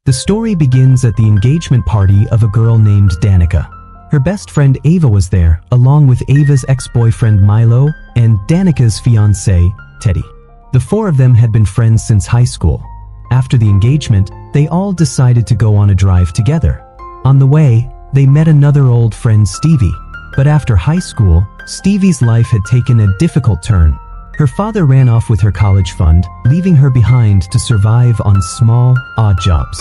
The story begins at the engagement party of a girl named Danica. Her best friend Ava was there, along with Ava's ex-boyfriend Milo and Danica's fiancé, Teddy. The four of them had been friends since high school. After the engagement, they all decided to go on a drive together. On the way, they met another old friend, Stevie. But after high school, Stevie's life had taken a difficult turn. Her father ran off with her college fund, leaving her behind to survive on small, odd jobs.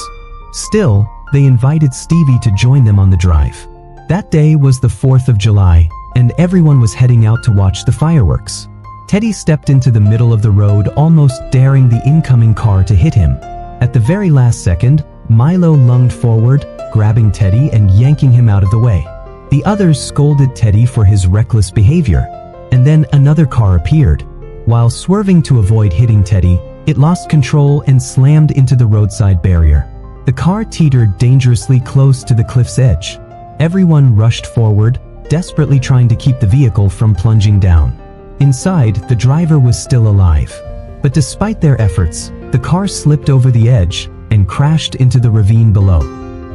Still, they invited Stevie to join them on the drive. That day was the 4th of July, and everyone was heading out to watch the fireworks. Teddy stepped into the middle of the road, almost daring the incoming car to hit him. At the very last second, Milo lunged forward, grabbing Teddy and yanking him out of the way. The others scolded Teddy for his reckless behavior, and then another car appeared. While swerving to avoid hitting Teddy, it lost control and slammed into the roadside barrier. The car teetered dangerously close to the cliff's edge. Everyone rushed forward, desperately trying to keep the vehicle from plunging down. Inside, the driver was still alive. But despite their efforts, the car slipped over the edge and crashed into the ravine below.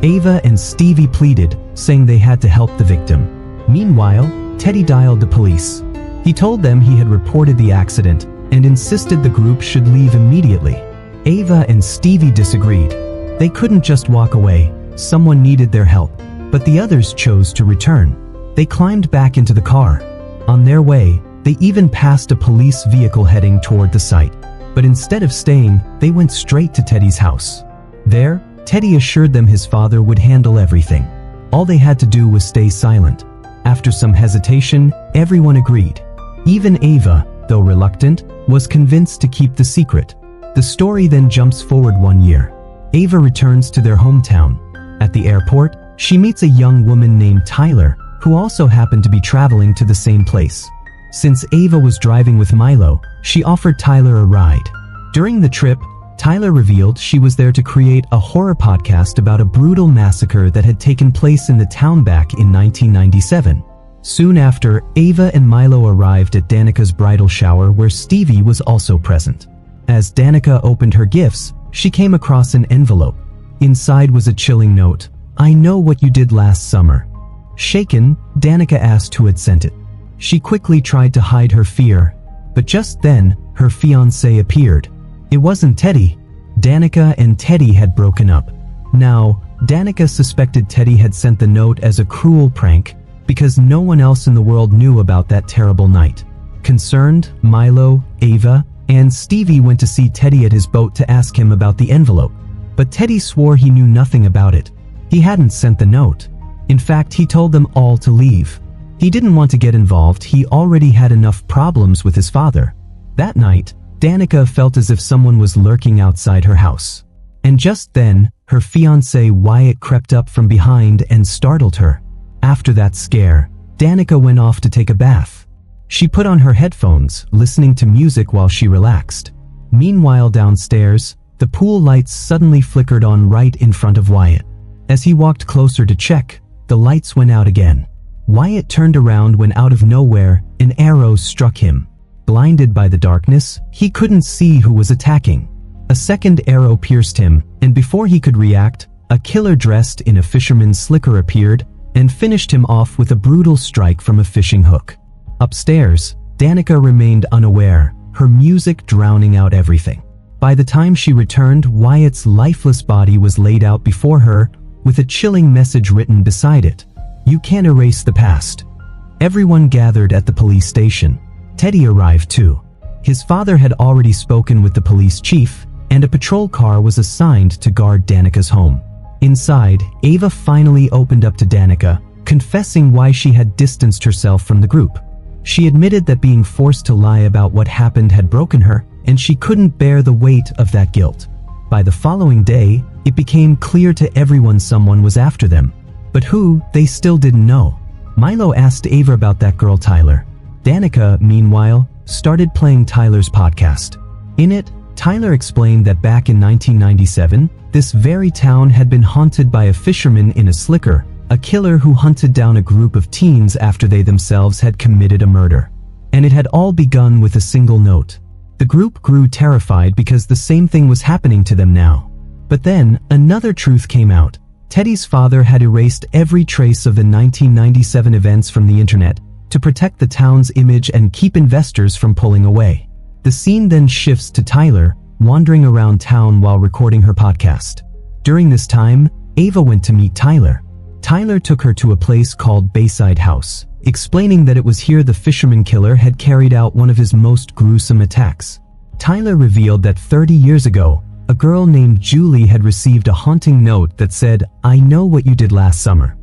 Ava and Stevie pleaded, saying they had to help the victim. Meanwhile, Teddy dialed the police. He told them he had reported the accident and insisted the group should leave immediately. Ava and Stevie disagreed. They couldn't just walk away. Someone needed their help. But the others chose to return. They climbed back into the car. On their way, they even passed a police vehicle heading toward the site. But instead of staying, they went straight to Teddy's house. There, Teddy assured them his father would handle everything. All they had to do was stay silent. After some hesitation, everyone agreed. Even Ava, though reluctant, was convinced to keep the secret. The story then jumps forward 1 year. Ava returns to their hometown. At the airport, she meets a young woman named Tyler, who also happened to be traveling to the same place. Since Ava was driving with Milo, she offered Tyler a ride. During the trip, Tyler revealed she was there to create a horror podcast about a brutal massacre that had taken place in the town back in 1997. Soon after, Ava and Milo arrived at Danica's bridal shower, where Stevie was also present. As Danica opened her gifts, she came across an envelope. Inside was a chilling note. "I know what you did last summer." Shaken, Danica asked who had sent it. She quickly tried to hide her fear, but just then, her fiancé appeared. It wasn't Teddy. Danica and Teddy had broken up. Now, Danica suspected Teddy had sent the note as a cruel prank because no one else in the world knew about that terrible night. Concerned, Milo, Ava, and Stevie went to see Teddy at his boat to ask him about the envelope. But Teddy swore he knew nothing about it. He hadn't sent the note. In fact, he told them all to leave. He didn't want to get involved. He already had enough problems with his father. That night, Danica felt as if someone was lurking outside her house. And just then, her fiancé Wyatt crept up from behind and startled her. After that scare, Danica went off to take a bath. She put on her headphones, listening to music while she relaxed. Meanwhile, downstairs, the pool lights suddenly flickered on right in front of Wyatt. As he walked closer to check, the lights went out again. Wyatt turned around when out of nowhere, an arrow struck him. Blinded by the darkness, he couldn't see who was attacking. A second arrow pierced him, and before he could react, a killer dressed in a fisherman's slicker appeared and finished him off with a brutal strike from a fishing hook. Upstairs, Danica remained unaware, her music drowning out everything. By the time she returned, Wyatt's lifeless body was laid out before her, with a chilling message written beside it. "You can't erase the past." Everyone gathered at the police station. Teddy arrived too. His father had already spoken with the police chief, and a patrol car was assigned to guard Danica's home. Inside, Ava finally opened up to Danica, confessing why she had distanced herself from the group. She admitted that being forced to lie about what happened had broken her, and she couldn't bear the weight of that guilt. By the following day, it became clear to everyone someone was after them. But who, they still didn't know. Milo asked Ava about that girl Tyler. Danica, meanwhile, started playing Tyler's podcast. In it, Tyler explained that back in 1997, this very town had been haunted by a fisherman in a slicker, a killer who hunted down a group of teens after they themselves had committed a murder. And it had all begun with a single note. The group grew terrified because the same thing was happening to them now. But then, another truth came out. Teddy's father had erased every trace of the 1997 events from the internet to protect the town's image and keep investors from pulling away. The scene then shifts to Tyler, wandering around town while recording her podcast. During this time, Ava went to meet Tyler. Tyler took her to a place called Bayside House, explaining that it was here the fisherman killer had carried out one of his most gruesome attacks. Tyler revealed that 30 years ago, a girl named Julie had received a haunting note that said, "I know what you did last summer."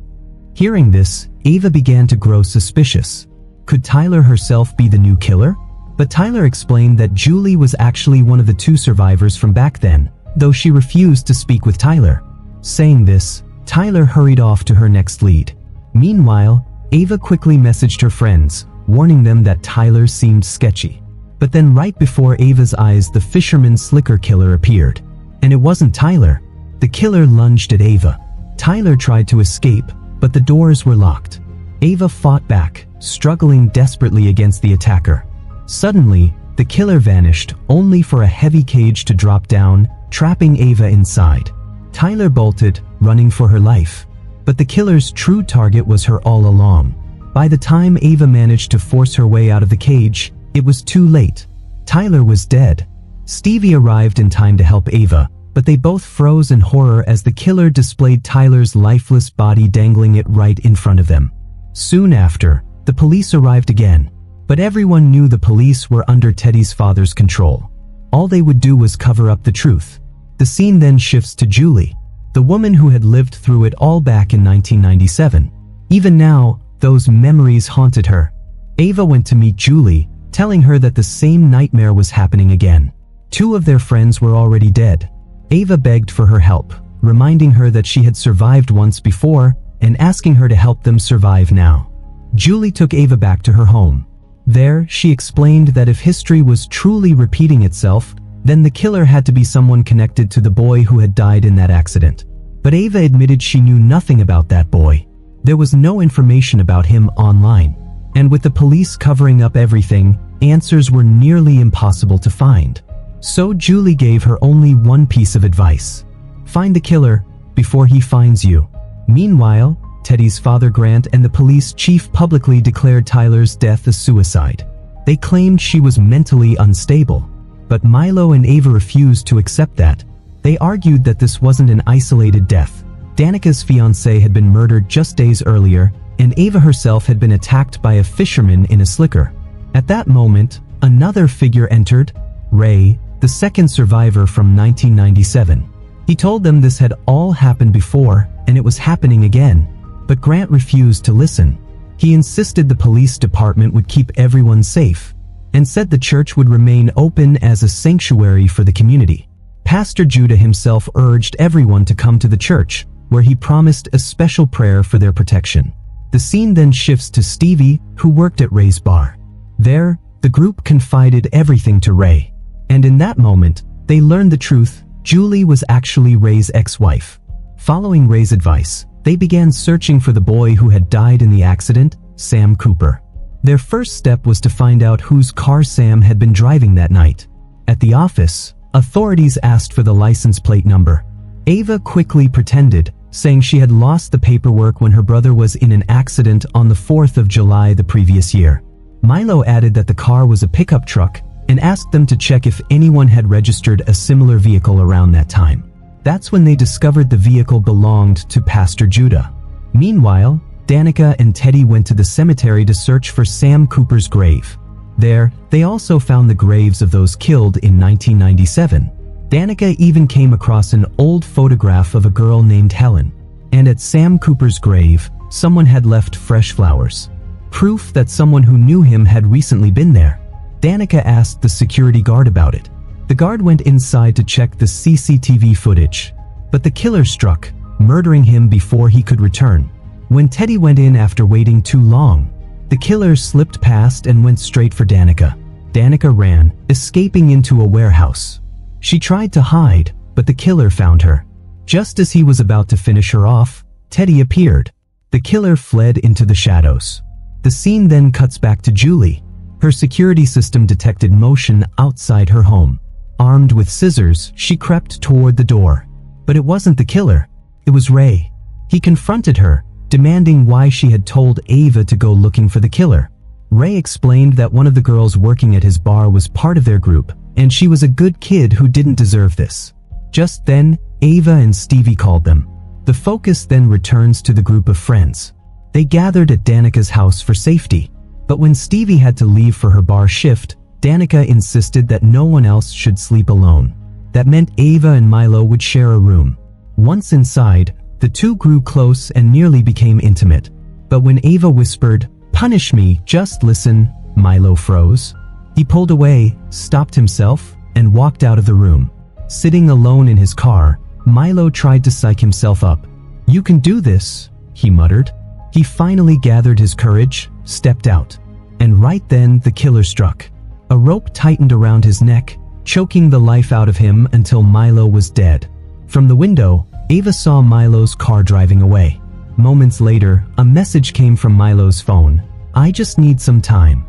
Hearing this, Ava began to grow suspicious. Could Tyler herself be the new killer? But Tyler explained that Julie was actually one of the two survivors from back then, though she refused to speak with Tyler. Saying this, Tyler hurried off to her next lead. Meanwhile, Ava quickly messaged her friends, warning them that Tyler seemed sketchy. But then right before Ava's eyes, the fisherman slicker killer appeared. And it wasn't Tyler. The killer lunged at Ava. Tyler tried to escape, but the doors were locked. Ava fought back, struggling desperately against the attacker. Suddenly, the killer vanished, only for a heavy cage to drop down, trapping Ava inside. Tyler bolted, running for her life. But the killer's true target was her all along. By the time Ava managed to force her way out of the cage, it was too late. Tyler was dead. Stevie arrived in time to help Ava, but they both froze in horror as the killer displayed Tyler's lifeless body dangling it right in front of them. Soon after, the police arrived again, but everyone knew the police were under Teddy's father's control. All they would do was cover up the truth. The scene then shifts to Julie, the woman who had lived through it all back in 1997. Even now, those memories haunted her. Ava went to meet Julie, telling her that the same nightmare was happening again. Two of their friends were already dead. Ava begged for her help, reminding her that she had survived once before and asking her to help them survive now. Julie took Ava back to her home. There, she explained that if history was truly repeating itself, then the killer had to be someone connected to the boy who had died in that accident. But Ava admitted she knew nothing about that boy. There was no information about him online. And with the police covering up everything, answers were nearly impossible to find. So Julie gave her only one piece of advice. Find the killer before he finds you. Meanwhile, Teddy's father Grant and the police chief publicly declared Tyler's death a suicide. They claimed she was mentally unstable. But Milo and Ava refused to accept that. They argued that this wasn't an isolated death. Danica's fiancé had been murdered just days earlier, and Ava herself had been attacked by a fisherman in a slicker. At that moment, another figure entered, Ray, the second survivor from 1997. He told them this had all happened before, and it was happening again. But Grant refused to listen. He insisted the police department would keep everyone safe, and said the church would remain open as a sanctuary for the community. Pastor Judah himself urged everyone to come to the church, where he promised a special prayer for their protection. The scene then shifts to Stevie, who worked at Ray's bar. There, the group confided everything to Ray. And in that moment, they learned the truth. Julie was actually Ray's ex-wife. Following Ray's advice, they began searching for the boy who had died in the accident, Sam Cooper. Their first step was to find out whose car Sam had been driving that night. At the office, authorities asked for the license plate number. Ava quickly pretended, saying she had lost the paperwork when her brother was in an accident on the 4th of July the previous year. Milo added that the car was a pickup truck and asked them to check if anyone had registered a similar vehicle around that time. That's when they discovered the vehicle belonged to Pastor Judah. Meanwhile, Danica and Teddy went to the cemetery to search for Sam Cooper's grave. There, they also found the graves of those killed in 1997. Danica even came across an old photograph of a girl named Helen. And at Sam Cooper's grave, someone had left fresh flowers. Proof that someone who knew him had recently been there. Danica asked the security guard about it. The guard went inside to check the CCTV footage. But the killer struck, murdering him before he could return. When Teddy went in after waiting too long, the killer slipped past and went straight for Danica. Danica ran, escaping into a warehouse. She tried to hide, but the killer found her. Just as he was about to finish her off, Teddy appeared. The killer fled into the shadows. The scene then cuts back to Julie. Her security system detected motion outside her home. Armed with scissors, she crept toward the door. But it wasn't the killer. It was Ray. He confronted her, demanding why she had told Ava to go looking for the killer. Ray explained that one of the girls working at his bar was part of their group, and she was a good kid who didn't deserve this. Just then, Ava and Stevie called them. The focus then returns to the group of friends. They gathered at Danica's house for safety, but when Stevie had to leave for her bar shift, Danica insisted that no one else should sleep alone. That meant Ava and Milo would share a room. Once inside, the two grew close and nearly became intimate. But when Ava whispered, "Punish me, just listen," Milo froze. He pulled away, stopped himself, and walked out of the room. Sitting alone in his car, Milo tried to psych himself up. "You can do this," he muttered. He finally gathered his courage, stepped out. And right then, the killer struck. A rope tightened around his neck, choking the life out of him until Milo was dead. From the window, Ava saw Milo's car driving away. Moments later, a message came from Milo's phone. "I just need some time."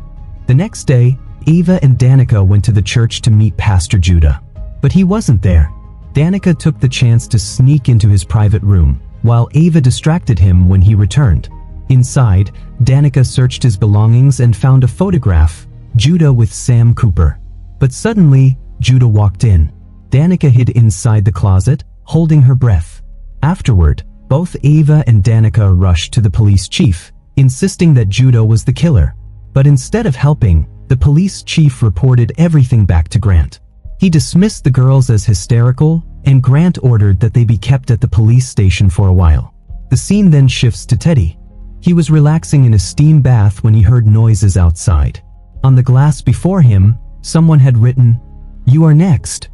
The next day, Ava and Danica went to the church to meet Pastor Judah. But he wasn't there. Danica took the chance to sneak into his private room, while Ava distracted him when he returned. Inside, Danica searched his belongings and found a photograph, Judah with Sam Cooper. But suddenly, Judah walked in. Danica hid inside the closet, holding her breath. Afterward, both Ava and Danica rushed to the police chief, insisting that Judah was the killer. But instead of helping, the police chief reported everything back to Grant. He dismissed the girls as hysterical, and Grant ordered that they be kept at the police station for a while. The scene then shifts to Teddy. He was relaxing in a steam bath when he heard noises outside. On the glass before him, someone had written, "You are next."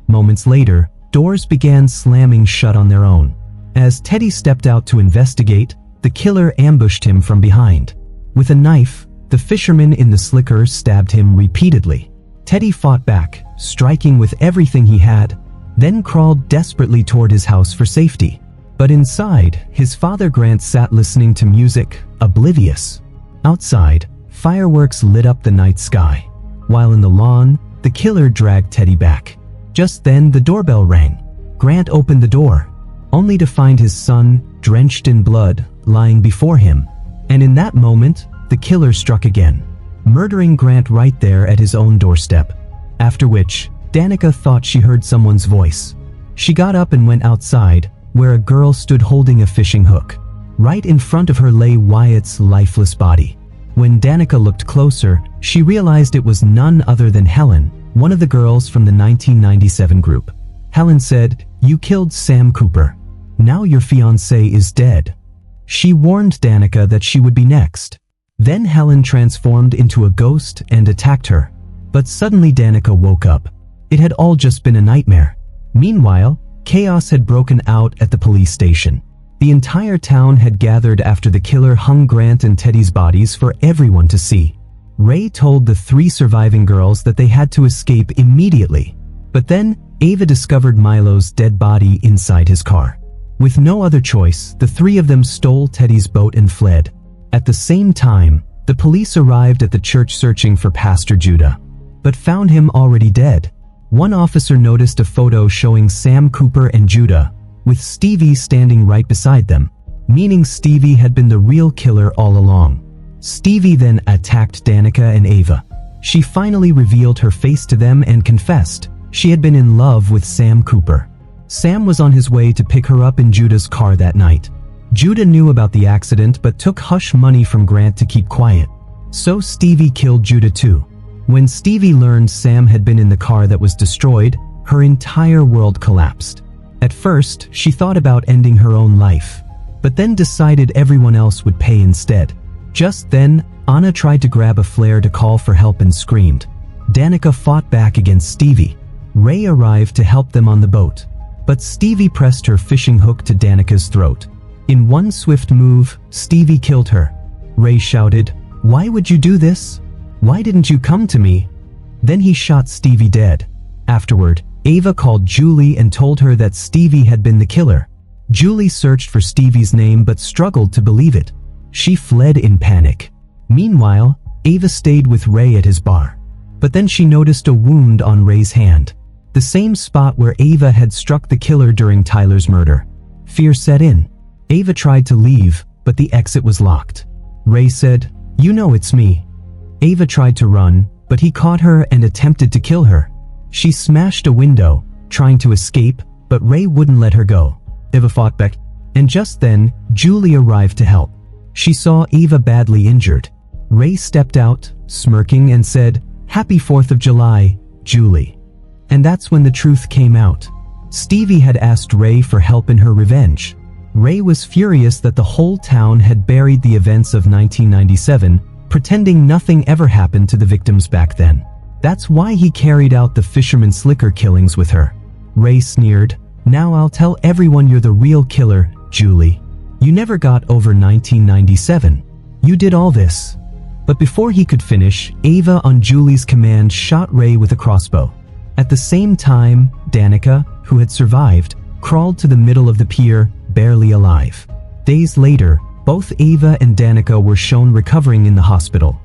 Moments later, doors began slamming shut on their own. As Teddy stepped out to investigate, the killer ambushed him from behind. With a knife, the fisherman in the slicker stabbed him repeatedly. Teddy fought back, striking with everything he had, then crawled desperately toward his house for safety. But inside, his father Grant sat listening to music, oblivious. Outside, fireworks lit up the night sky. While in the lawn, the killer dragged Teddy back. Just then, the doorbell rang. Grant opened the door, only to find his son, drenched in blood, lying before him. And in that moment, the killer struck again, murdering Grant right there at his own doorstep. After which, Danica thought she heard someone's voice. She got up and went outside, where a girl stood holding a fishing hook. Right in front of her lay Wyatt's lifeless body. When Danica looked closer, she realized it was none other than Helen, one of the girls from the 1997 group. Helen said, "You killed Sam Cooper. Now your fiancé is dead." She warned Danica that she would be next. Then Helen transformed into a ghost and attacked her. But suddenly Danica woke up. It had all just been a nightmare. Meanwhile, chaos had broken out at the police station. The entire town had gathered after the killer hung Grant and Teddy's bodies for everyone to see. Ray told the three surviving girls that they had to escape immediately. But then, Ava discovered Milo's dead body inside his car. With no other choice, the three of them stole Teddy's boat and fled. At the same time, the police arrived at the church searching for Pastor Judah, but found him already dead. One officer noticed a photo showing Sam Cooper and Judah, with Stevie standing right beside them, meaning Stevie had been the real killer all along. Stevie then attacked Danica and Ava. She finally revealed her face to them and confessed she had been in love with Sam Cooper. Sam was on his way to pick her up in Judah's car that night. Judah knew about the accident but took hush money from Grant to keep quiet. So Stevie killed Judah too. When Stevie learned Sam had been in the car that was destroyed, her entire world collapsed. At first, she thought about ending her own life, but then decided everyone else would pay instead. Just then, Anna tried to grab a flare to call for help and screamed. Danica fought back against Stevie. Ray arrived to help them on the boat, but Stevie pressed her fishing hook to Danica's throat. In one swift move, Stevie killed her. Ray shouted, "Why would you do this? Why didn't you come to me?" Then he shot Stevie dead. Afterward, Ava called Julie and told her that Stevie had been the killer. Julie searched for Stevie's name but struggled to believe it. She fled in panic. Meanwhile, Ava stayed with Ray at his bar. But then she noticed a wound on Ray's hand. the same spot where Ava had struck the killer during Tyler's murder. Fear set in. Ava tried to leave, but the exit was locked. Ray said, "You know it's me." Ava tried to run, but he caught her and attempted to kill her. She smashed a window, trying to escape, but Ray wouldn't let her go. Ava fought back, and just then, Julie arrived to help. She saw Ava badly injured. Ray stepped out, smirking, and said, "Happy 4th of July, Julie." And that's when the truth came out. Stevie had asked Ray for help in her revenge. Ray was furious that the whole town had buried the events of 1997, pretending nothing ever happened to the victims back then. That's why he carried out the Fisherman Slicker killings with her. Ray sneered, "Now I'll tell everyone you're the real killer, Julie. You never got over 1997. You did all this." But before he could finish, Ava, on Julie's command, shot Ray with a crossbow. At the same time, Danica, who had survived, crawled to the middle of the pier, barely alive. Days later, both Ava and Danica were shown recovering in the hospital.